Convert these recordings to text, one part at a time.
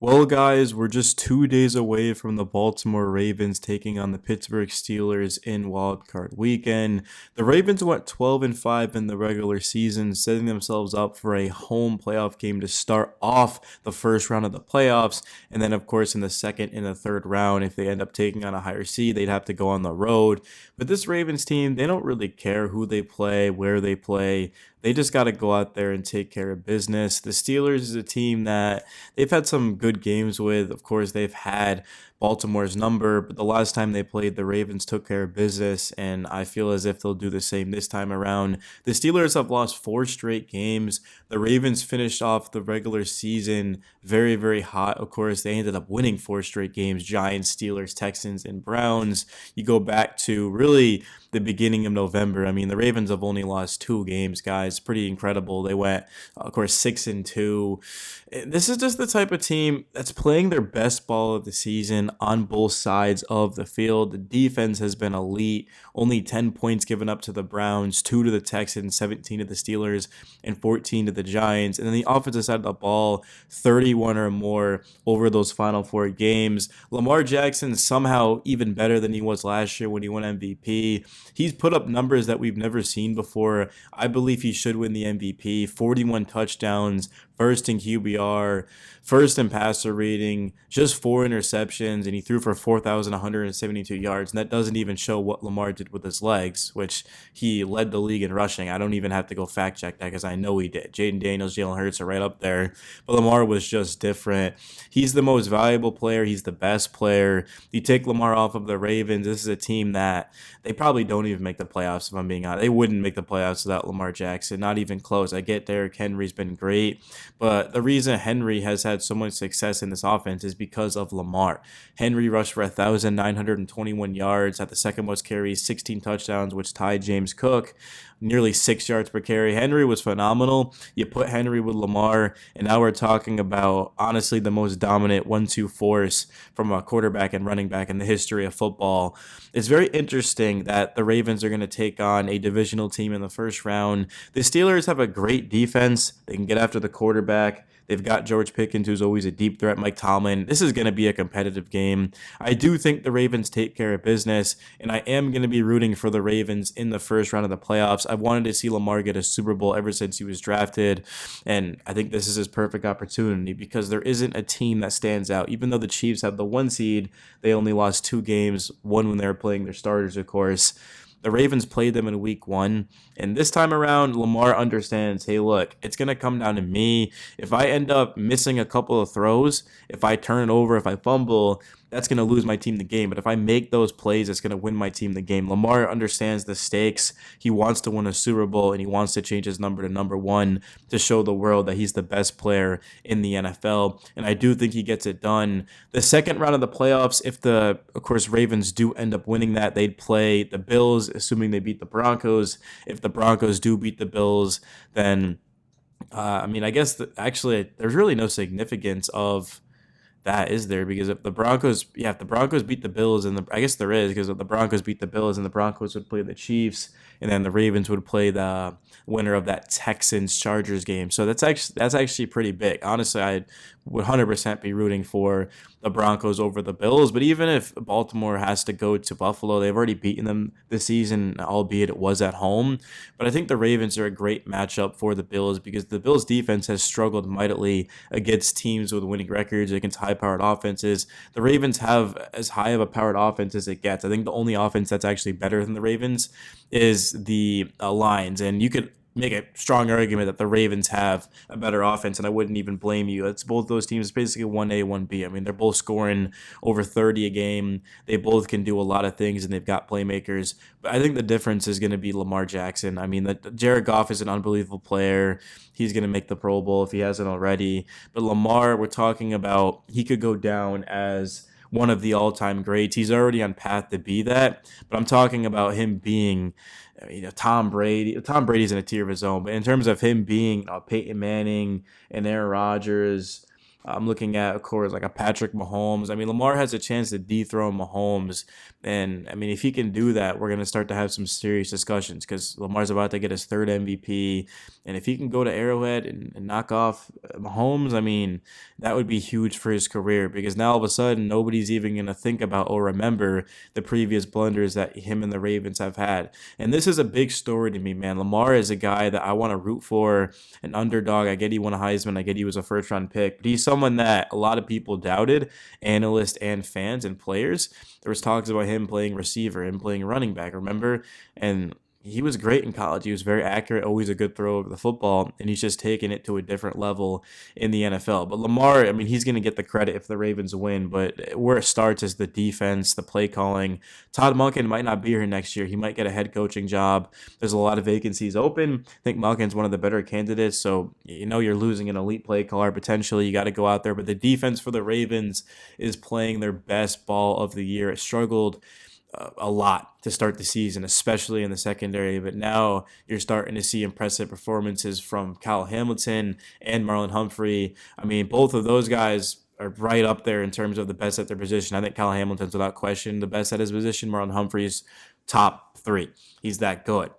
Well, guys, we're just 2 days away from the Baltimore Ravens taking on the Pittsburgh Steelers in Wild Card Weekend. The Ravens went 12-5 in the regular season, setting themselves up for a home playoff game to start off the first round of the playoffs. And then, of course, in the second and the third round, if they end up taking on a higher seed, they'd have to go on the road. But this Ravens team, they don't really care who they play, where they play. They just got to go out there and take care of business. The Steelers is a team that they've had some good games with. Of course, they've had Baltimore's number, but the last time they played, the Ravens took care of business, and I feel as if they'll do the same this time around. The Steelers have lost four straight games. The Ravens finished off the regular season very, very hot. Of course, they ended up winning four straight games: Giants, Steelers, Texans, and Browns. You go back to really the beginning of November. I mean, the Ravens have only lost two games, guys. Pretty incredible. They went, of course, 6-2. This is just the type of team that's playing their best ball of the season on both sides of the field. The defense has been elite. Only 10 points given up to the Browns, 2 to the Texans, 17 to the Steelers, and 14 to the Giants. And then the offensive side of the ball, 31 or more over those final four games. Lamar Jackson somehow even better than he was last year when he won MVP. He's put up numbers that we've never seen before. I believe he should win the MVP. 41 touchdowns, first in QBR, first in passer rating, just four interceptions, and he threw for 4,172 yards. And that doesn't even show what Lamar did with his legs, which he led the league in rushing. I don't even have to go fact check that because I know he did. Jaden Daniels, Jalen Hurts are right up there. But Lamar was just different. He's the most valuable player. He's the best player. You take Lamar off of the Ravens, this is a team that they probably don't even make the playoffs, if I'm being honest. They wouldn't make the playoffs without Lamar Jackson, not even close. I get Derrick Henry's been great, but the reason Henry has had so much success in this offense is because of Lamar. Henry rushed for 1,921 yards, had the second most carries, 16 touchdowns, which tied James Cook, nearly 6 yards per carry. Henry was phenomenal. You put Henry with Lamar, and now we're talking about honestly the most dominant 1-2 force from a quarterback and running back in the history of football. It's very interesting that the Ravens are going to take on a divisional team in the first round. The Steelers have a great defense. They can get after the quarterback. They've got George Pickens, who's always a deep threat, Mike Tomlin. This is going to be a competitive game. I do think the Ravens take care of business, and I am going to be rooting for the Ravens in the first round of the playoffs. I've wanted to see Lamar get a Super Bowl ever since he was drafted, and I think this is his perfect opportunity because there isn't a team that stands out. Even though the Chiefs have the one seed, they only lost two games, one when they were playing their starters, of course. The Ravens played them in week one. And this time around, Lamar understands, hey, look, it's going to come down to me. If I end up missing a couple of throws, if I turn it over, if I fumble, that's going to lose my team the game. But if I make those plays, it's going to win my team the game. Lamar understands the stakes. He wants to win a Super Bowl, and he wants to change his number to number one to show the world that he's the best player in the NFL. And I do think he gets it done. The second round of the playoffs, if the, of course, Ravens do end up winning that, they'd play the Bills, assuming they beat the Broncos. If the Broncos do beat the Bills, then I mean, I guess actually there's really no significance of that, is there? Because if the Broncos, yeah, if the Broncos beat the Bills, and I guess there is, because if the Broncos beat the Bills, and the Broncos would play the Chiefs, and then the Ravens would play the winner of that Texans Chargers game. So that's actually pretty big. Honestly, I would 100% be rooting for the Broncos over the Bills. But even if Baltimore has to go to Buffalo, they've already beaten them this season, albeit it was at home. But I think the Ravens are a great matchup for the Bills because the Bills defense has struggled mightily against teams with winning records, against high-powered offenses. The Ravens have as high of a powered offense as it gets. I think the only offense that's actually better than the Ravens is the Lions, and you could make a strong argument that the Ravens have a better offense, and I wouldn't even blame you. It's both those teams, basically 1A, 1B. I mean, they're both scoring over 30 a game. They both can do a lot of things, and they've got playmakers. But I think the difference is going to be Lamar Jackson. I mean, Jared Goff is an unbelievable player. He's going to make the Pro Bowl if he hasn't already. But Lamar, we're talking about, he could go down as one of the all-time greats. He's already on path to be that, but I'm talking about him being, Tom Brady. Tom Brady's in a tier of his own, but in terms of him being Peyton Manning and Aaron Rodgers, I'm looking at, of course, like a Patrick Mahomes. I mean, Lamar has a chance to dethrone Mahomes. And I mean, if he can do that, we're going to start to have some serious discussions because Lamar's about to get his third MVP. And if he can go to Arrowhead and knock off Mahomes, I mean, that would be huge for his career because now all of a sudden nobody's even going to think about or remember the previous blunders that him and the Ravens have had. And this is a big story to me, man. Lamar is a guy that I want to root for, an underdog. I get he won a Heisman. I get he was a first round pick, but he's someone that a lot of people doubted, analysts and fans and players. There was talks about him playing receiver and playing running back, remember? And he was great in college. He was very accurate, always a good throw over the football, and he's just taken it to a different level in the NFL. But Lamar, I mean, he's going to get the credit if the Ravens win, but where it starts is the defense, the play calling. Todd Monken might not be here next year. He might get a head coaching job. There's a lot of vacancies open. I think Monken's one of the better candidates, so you know you're losing an elite play caller potentially. You got to go out there, but the defense for the Ravens is playing their best ball of the year. It struggled a lot to start the season, especially in the secondary. But now you're starting to see impressive performances from Kyle Hamilton and Marlon Humphrey. I mean, both of those guys are right up there in terms of the best at their position. I think Kyle Hamilton's without question the best at his position. Marlon Humphrey's top three. He's that good.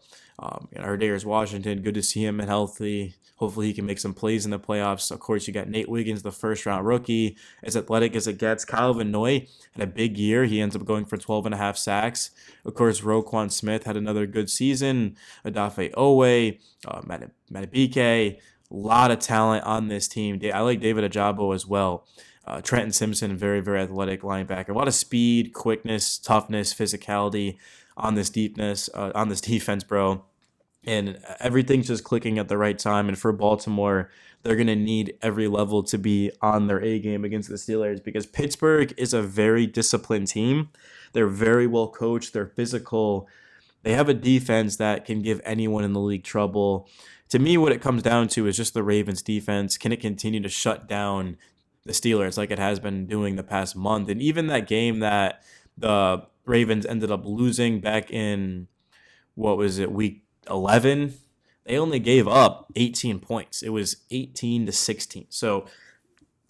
Ardarius Washington, good to see him and healthy. Hopefully he can make some plays in the playoffs. Of course, you got Nate Wiggins, the first round rookie, as athletic as it gets. Kyle Van Noy had a big year. He ends up going for 12 and a half sacks. Of course, Roquan Smith had another good season. Adafe Owe, Matabike, a lot of talent on this team. I like David Ajabo as well. Trenton Simpson, very, very athletic linebacker. A lot of speed, quickness, toughness, physicality on this on this defense, bro. And everything's just clicking at the right time. And for Baltimore, they're going to need every level to be on their A game against the Steelers because Pittsburgh is a very disciplined team. They're very well coached. They're physical. They have a defense that can give anyone in the league trouble. To me, what it comes down to is just the Ravens defense. Can it continue to shut down the Steelers like it has been doing the past month? And even that game that the Ravens ended up losing back in, what was it, week 11, they only gave up 18 points. It was 18-16. So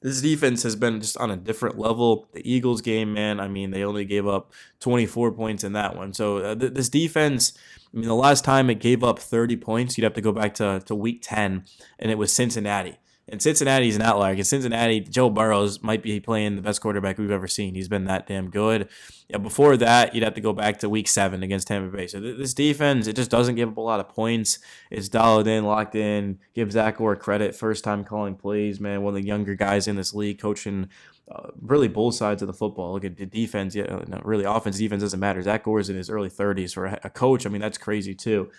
this defense has been just on a different level. The Eagles game, man, I mean, they only gave up 24 points in that one. So this defense, I mean, the last time it gave up 30 points, you'd have to go back to week 10, and it was Cincinnati. And Cincinnati's an outlier because Cincinnati, Joe Burrows might be playing the best quarterback we've ever seen. He's been that damn good. Yeah, before that, you'd have to go back to week 7 against Tampa Bay. So this defense, it just doesn't give up a lot of points. It's dialed in, locked in. Give Zach Orr credit, first time calling plays, man. One of the younger guys in this league, coaching really both sides of the football. Look at the defense. Yeah, no, really, offense, defense doesn't matter. Zach Orr's in his early 30s for a coach. I mean, that's crazy too.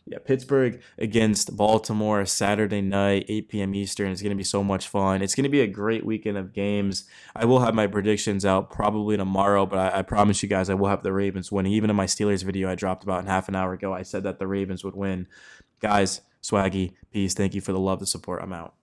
Yeah, Pittsburgh against Baltimore Saturday night, 8 p.m. Eastern. It's going to be so much fun. It's going to be a great weekend of games. I will have my predictions out probably tomorrow, but I promise you guys I will have the Ravens winning. Even in my Steelers video I dropped about half an hour ago, I said that the Ravens would win. Guys, Swaggy, peace. Thank you for the love, the support. I'm out.